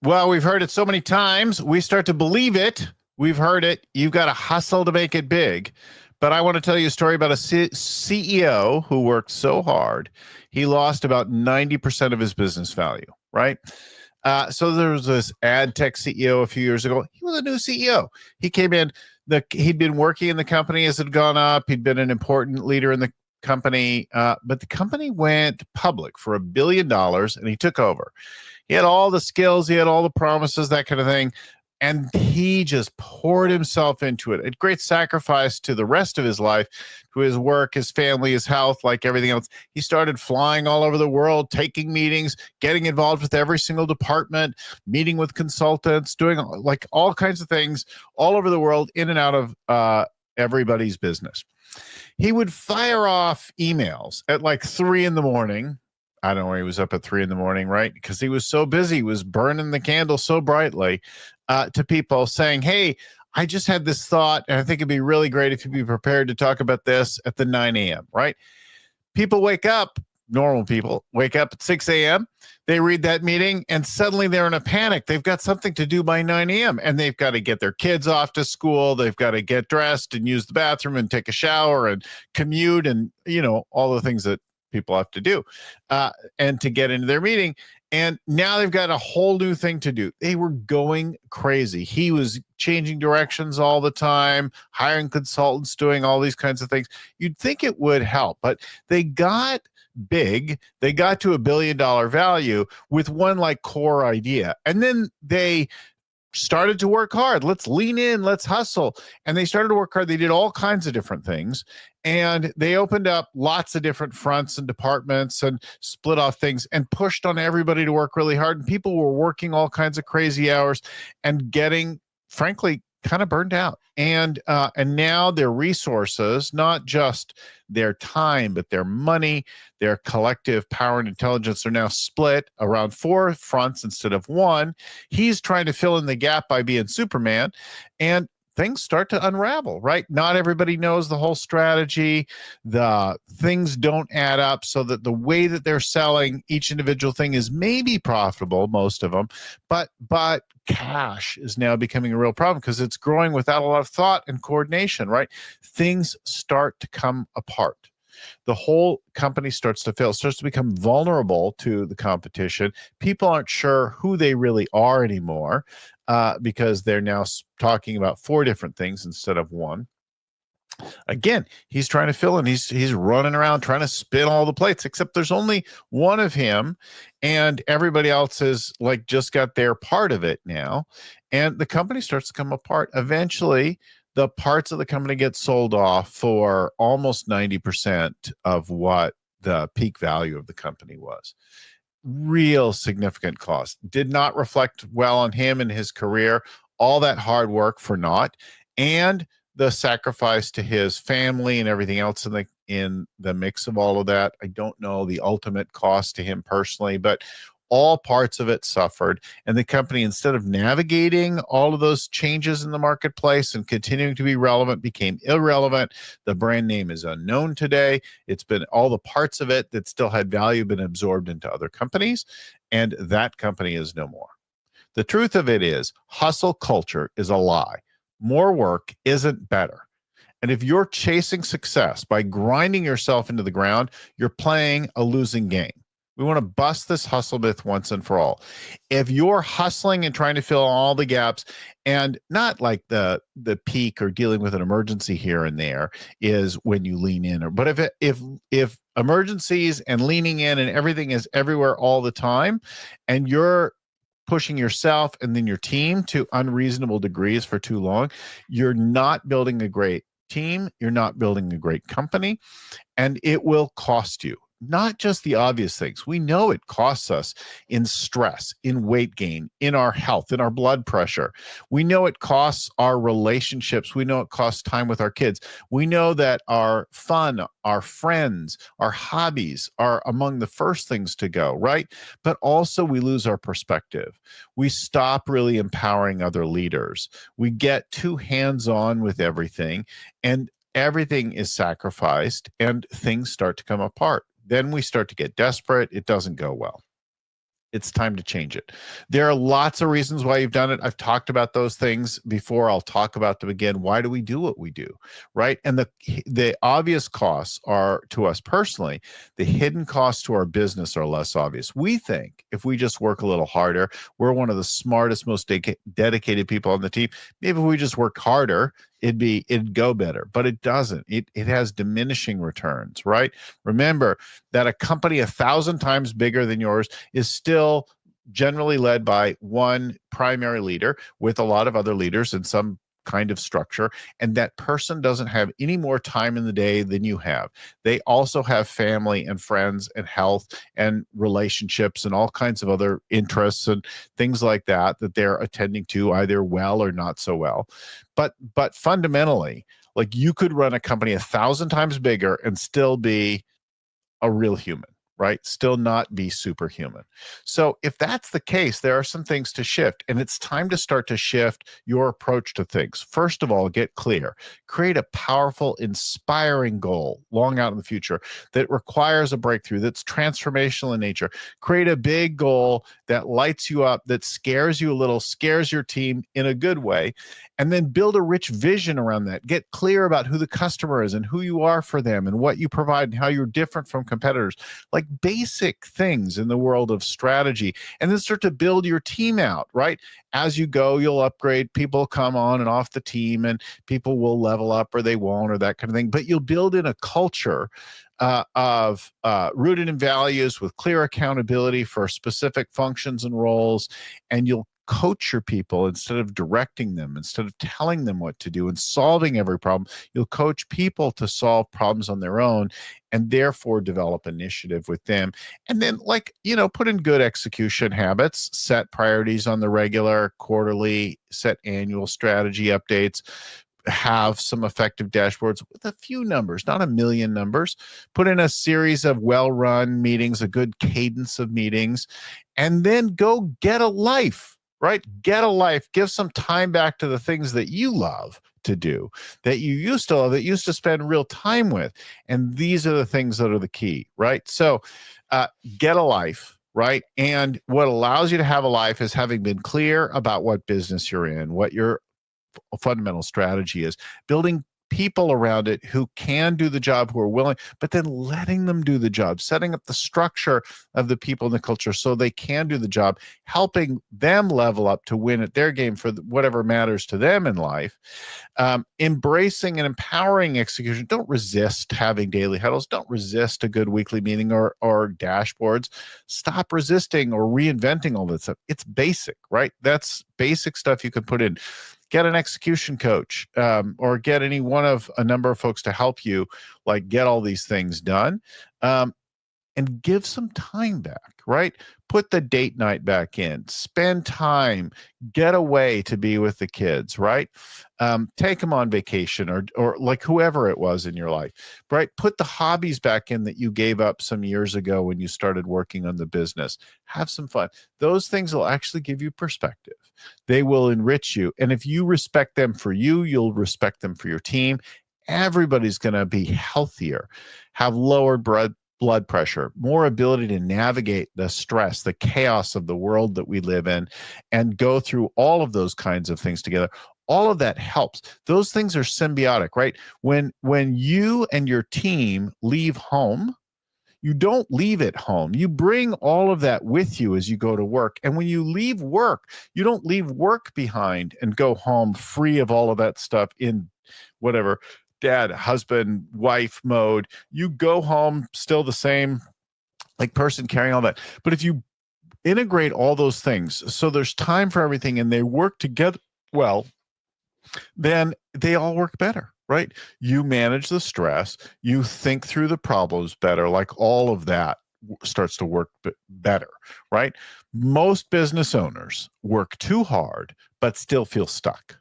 Well, we've heard it so many times, we start to believe it. We've heard it. You've got to hustle to make it big. But I want to tell you a story about a CEO who worked so hard, he lost about 90% of his business value, right? So there was this ad tech CEO a few years ago. He was a new CEO. He came in, he'd been working in the company as it had gone up. He'd been an important leader in the company, but the company went public for $1 billion and he took over. He had all the skills, he had all the promises, that kind of thing. And he just poured himself into it at great sacrifice to the rest of his life, to his work, his family, his health, like everything else. He started flying all over the world, taking meetings, getting involved with every single department, meeting with consultants, doing like all kinds of things all over the world, in and out of everybody's business. He would fire off emails at like 3 a.m. I don't know, he was up at 3 a.m, right? Because he was so busy, he was burning the candle so brightly to people saying, hey, I just had this thought, and I think it'd be really great if you'd be prepared to talk about this at the 9 a.m., right? People wake up, normal people wake up at 6 a.m., they read that meeting, and suddenly they're in a panic. They've got something to do by 9 a.m., and they've got to get their kids off to school. They've got to get dressed and use the bathroom and take a shower and commute and, all the things that people have to do and to get into their meeting. And now they've got a whole new thing to do. They were going crazy. He was changing directions all the time, hiring consultants, doing all these kinds of things. You'd think it would help, but they got big. They got to $1 billion value with one like core idea. And then they started to work hard. Let's lean in, let's hustle. And they started to work hard. They did all kinds of different things. And they opened up lots of different fronts and departments and split off things and pushed on everybody to work really hard. And people were working all kinds of crazy hours and getting, frankly, kind of burned out. And now their resources, not just their time, but their money, their collective power and intelligence, are now split around 4 fronts instead of one. He's trying to fill in the gap by being Superman, and things start to unravel, right? Not everybody knows the whole strategy. The things don't add up, so that the way that they're selling each individual thing is maybe profitable, most of them, but cash is now becoming a real problem because it's growing without a lot of thought and coordination, right? Things start to come apart. The whole company starts to fail, starts to become vulnerable to the competition. People aren't sure who they really are anymore because they're now talking about 4 different things instead of one. Again, he's trying to fill in. He's running around trying to spin all the plates, except there's only one of him, and everybody else is like just got their part of it now. And the company starts to come apart. Eventually, the parts of the company get sold off for almost 90% of what the peak value of the company was. Real significant cost. Did not reflect well on him and his career. All that hard work for naught. And the sacrifice to his family and everything else in the mix of all of that. I don't know the ultimate cost to him personally, but all parts of it suffered. And the company, instead of navigating all of those changes in the marketplace and continuing to be relevant, became irrelevant. The brand name is unknown today. It's been all the parts of it that still had value been absorbed into other companies, and that company is no more. The truth of it is, hustle culture is a lie. More work isn't better. And if you're chasing success by grinding yourself into the ground, you're playing a losing game. We want to bust this hustle myth once and for all. If you're hustling and trying to fill all the gaps, and not like the peak or dealing with an emergency here and there is when you lean in, but if emergencies and leaning in and everything is everywhere all the time, and you're pushing yourself and then your team to unreasonable degrees for too long, you're not building a great team, you're not building a great company, and it will cost you. Not just the obvious things. We know it costs us in stress, in weight gain, in our health, in our blood pressure. We know it costs our relationships. We know it costs time with our kids. We know that our fun, our friends, our hobbies are among the first things to go, right? But also we lose our perspective. We stop really empowering other leaders. We get too hands-on with everything, and everything is sacrificed, and things start to come apart. Then we start to get desperate. It doesn't go well. It's time to change it. There are lots of reasons why you've done it. I've talked about those things before. I'll talk about them again. Why do we do what we do, right? And the obvious costs are to us personally. The hidden costs to our business are less obvious. We think if we just work a little harder, we're one of the smartest, most dedicated people on the team. Maybe if we just worked harder, it'd go better, but it doesn't. It has diminishing returns, right? Remember that a company 1,000 times bigger than yours is still generally led by one primary leader with a lot of other leaders in some kind of structure, and that person doesn't have any more time in the day than you have. They also have family and friends and health and relationships and all kinds of other interests and things like that they're attending to, either well or not so well. But fundamentally, like, you could run a company 1,000 times bigger and still be a real human, right? Still not be superhuman. So if that's the case, there are some things to shift, and it's time to start to shift your approach to things. First of all, get clear. Create a powerful, inspiring goal long out in the future that requires a breakthrough, that's transformational in nature. Create a big goal that lights you up, that scares you a little, scares your team in a good way, and then build a rich vision around that. Get clear about who the customer is and who you are for them and what you provide and how you're different from competitors. Like basic things in the world of strategy, and then start to build your team out, right? As you go, you'll upgrade, people come on and off the team, and people will level up or they won't, or that kind of thing. But you'll build in a culture of rooted in values with clear accountability for specific functions and roles, and you'll coach your people instead of directing them, instead of telling them what to do and solving every problem. You'll coach people to solve problems on their own, and therefore develop initiative with them. And then, put in good execution habits, set priorities on the regular, quarterly, set annual strategy updates, have some effective dashboards with a few numbers, not a million numbers. Put in a series of well-run meetings, a good cadence of meetings, and then go get a life, right? Get a life. Give some time back to the things that you love to do, that you used to love, that you used to spend real time with. And these are the things that are the key, right? So get a life, right? And what allows you to have a life is having been clear about what business you're in, what your fundamental strategy is, building people around it who can do the job, who are willing, but then letting them do the job, setting up the structure of the people in the culture so they can do the job, helping them level up to win at their game for whatever matters to them in life. Embracing and empowering execution. Don't resist having daily huddles. Don't resist a good weekly meeting or dashboards. Stop resisting or reinventing all that stuff. It's basic, right? That's basic stuff you can put in. Get an execution coach, or get any one of a number of folks to help you, get all these things done, and give some time back, right? Put the date night back in, spend time, get away to be with the kids, right? Take them on vacation or like whoever it was in your life, right? Put the hobbies back in that you gave up some years ago when you started working on the business. Have some fun. Those things will actually give you perspective. They will enrich you. And if you respect them for you, you'll respect them for your team. Everybody's going to be healthier, have lower blood pressure, more ability to navigate the stress, the chaos of the world that we live in, and go through all of those kinds of things together. All of that helps. Those things are symbiotic, right? When you and your team leave home, you don't leave it home. You bring all of that with you as you go to work. And when you leave work, you don't leave work behind and go home free of all of that stuff in whatever dad, husband, wife mode. You go home still the same person carrying all that. But if you integrate all those things, so there's time for everything and they work together well, then they all work better, right? You manage the stress, you think through the problems better, all of that starts to work better, right? Most business owners work too hard, but still feel stuck.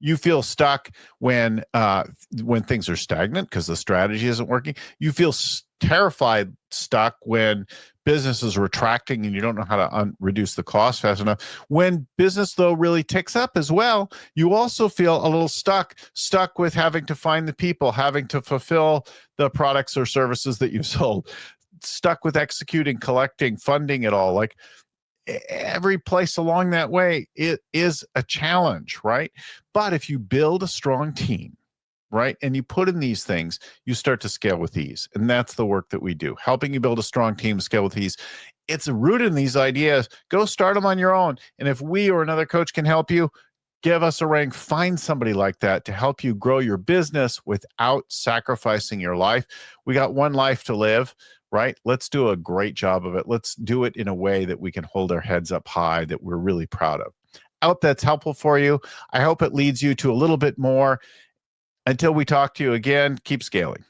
You feel stuck when things are stagnant because the strategy isn't working. You feel terrified, stuck when business is retracting and you don't know how to reduce the cost fast enough. When business, though, really ticks up as well, you also feel a little stuck with having to find the people, having to fulfill the products or services that you've sold, stuck with executing, collecting, funding it all. every place along that way, it is a challenge, right? But if you build a strong team, right, and you put in these things, you start to scale with ease. And that's the work that we do, helping you build a strong team, scale with ease. It's rooted in these ideas. Go start them on your own. And if we or another coach can help you, give us a ring. Find somebody like that to help you grow your business without sacrificing your life. We got one life to live, right? Let's do a great job of it. Let's do it in a way that we can hold our heads up high, that we're really proud of. I hope that's helpful for you. I hope it leads you to a little bit more. Until we talk to you again, keep scaling.